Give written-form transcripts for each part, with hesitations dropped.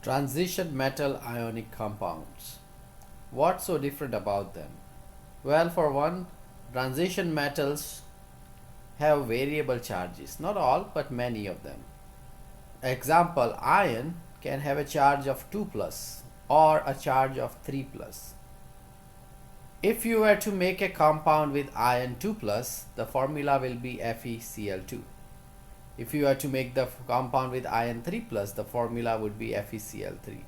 Transition metal ionic compounds. What's so different about them? Well, for one, transition metals have variable charges. Not all, but many of them. Example, iron can have a charge of 2 plus or a charge of 3 plus. If you were to make a compound with iron 2 plus, the formula will be FeCl2. If you were to make the compound with iron 3 plus, the formula would be FeCl3.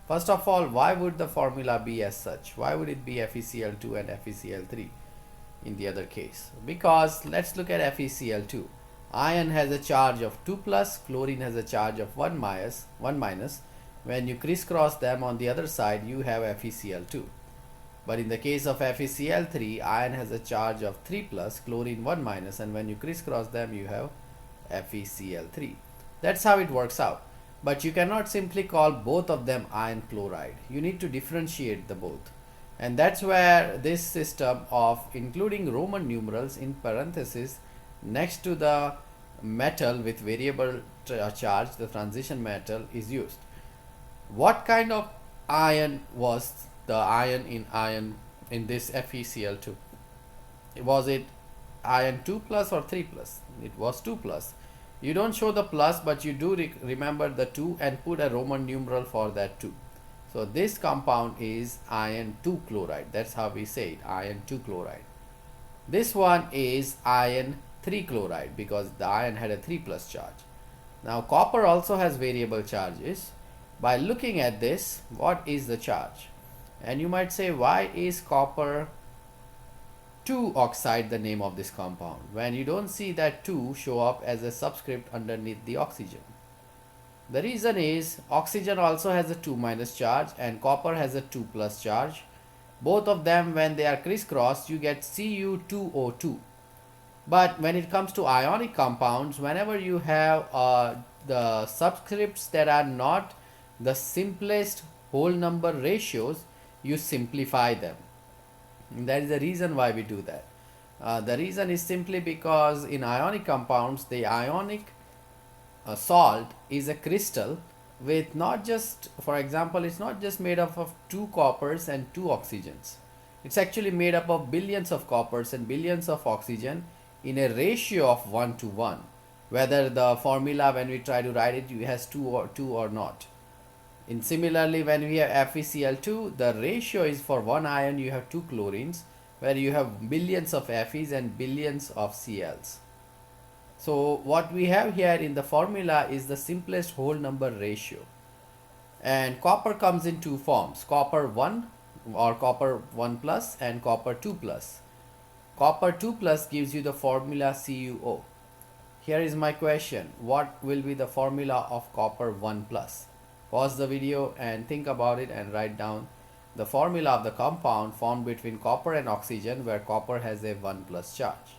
First of all, why would the formula be as such? Why would it be FeCl2 and FeCl3 in the other case? Because let's look at FeCl2. Iron has a charge of 2 plus, chlorine has a charge of 1 minus. When you crisscross them on the other side, you have FeCl2. But in the case of FeCl3, iron has a charge of 3 plus, chlorine 1 minus, and when you crisscross them, you have FeCl3. That's how it works out. But you cannot simply call both of them iron chloride. You need to differentiate the both. And that's where this system of including Roman numerals in parentheses next to the metal with variable charge, the transition metal, is used. What kind of ion was the iron in this FeCl2? Was it iron 2 plus or 3 plus? It was 2 plus. You don't show the plus, but you do remember the 2 and put a Roman numeral for that 2. So this compound is iron 2 chloride. That's how we say it, iron 2 chloride. This one is iron 3 chloride because the iron had a 3 plus charge. Now copper also has variable charges. By looking at this, what is the charge? And you might say, why is copper 2 oxide the name of this compound when you don't see that 2 show up as a subscript underneath the oxygen? The reason is oxygen also has a 2 minus charge and copper has a 2 plus charge. Both of them, when they are crisscrossed, you get Cu2O2. But when it comes to ionic compounds, whenever you have the subscripts that are not the simplest whole number ratios, you simplify them. And that is the reason why we do that. The reason is simply because in ionic compounds, the ionic salt is a crystal with not just, for example, it's not just made up of 2 coppers and 2 oxygens. It's actually made up of billions of coppers and billions of oxygen in a ratio of 1 to 1. Whether the formula, when we try to write it, it has 2 or not. And similarly, when we have FeCl2, the ratio is for one ion you have 2 chlorines, where you have billions of Fe's and billions of Cl's. So what we have here in the formula is the simplest whole number ratio. And copper comes in 2 forms, copper 1 or copper 1 plus and copper 2 plus. Copper 2 plus gives you the formula CuO. Here is my question, what will be the formula of copper 1 plus? Pause the video and think about it and write down the formula of the compound formed between copper and oxygen where copper has a 1 plus charge.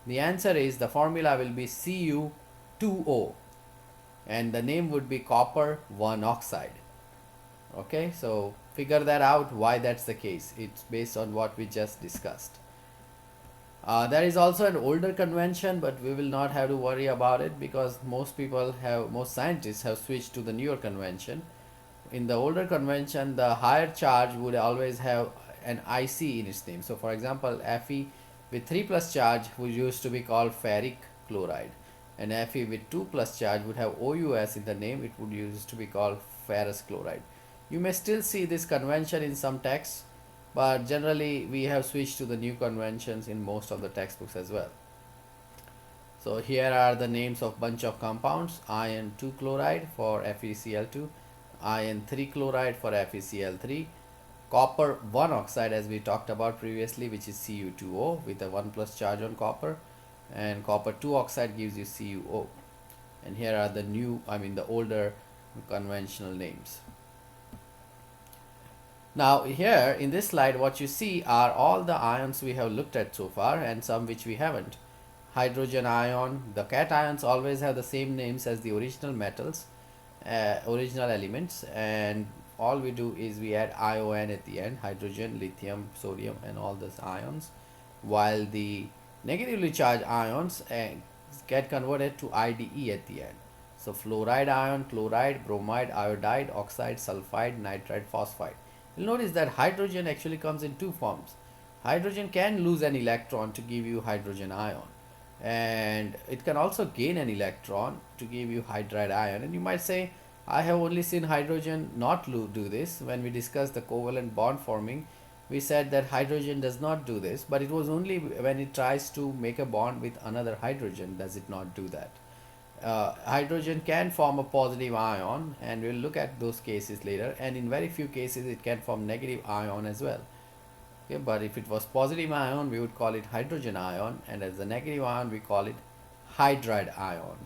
The answer is the formula will be Cu2O and the name would be copper 1 oxide. Okay, so figure that out why that's the case. It's based on what we just discussed. There is also an older convention, but we will not have to worry about it because most scientists have switched to the newer convention. In the older convention, the higher charge would always have an IC in its name. So for example, Fe with 3 plus charge would used to be called ferric chloride, and Fe with 2 plus charge would have OUS in the name. It would used to be called ferrous chloride. You may still see this convention in some texts, but generally we have switched to the new conventions in most of the textbooks as well. So here are the names of bunch of compounds: iron 2 chloride for FeCl2, iron 3 chloride for FeCl3, copper 1 oxide as we talked about previously, which is Cu2O with a 1 plus charge on copper, and copper 2 oxide gives you CuO. And here are the older conventional names. Now here in this slide, what you see are all the ions we have looked at so far and some which we haven't. Hydrogen ion, the cations always have the same names as the original metals, original elements, and all we do is we add ion at the end, hydrogen, lithium, sodium, and all those ions, while the negatively charged ions get converted to IDE at the end. So fluoride ion, chloride, bromide, iodide, oxide, sulfide, nitride, phosphide. You'll notice that hydrogen actually comes in two forms. Hydrogen can lose an electron to give you hydrogen ion, and it can also gain an electron to give you hydride ion. And you might say, I have only seen hydrogen not do this. When we discussed the covalent bond forming, we said that hydrogen does not do this, but it was only when it tries to make a bond with another hydrogen does it not do that. Hydrogen can form a positive ion, and we'll look at those cases later, and in very few cases it can form negative ion as well. Okay, but if it was positive ion we would call it hydrogen ion, and as a negative ion we call it hydride ion.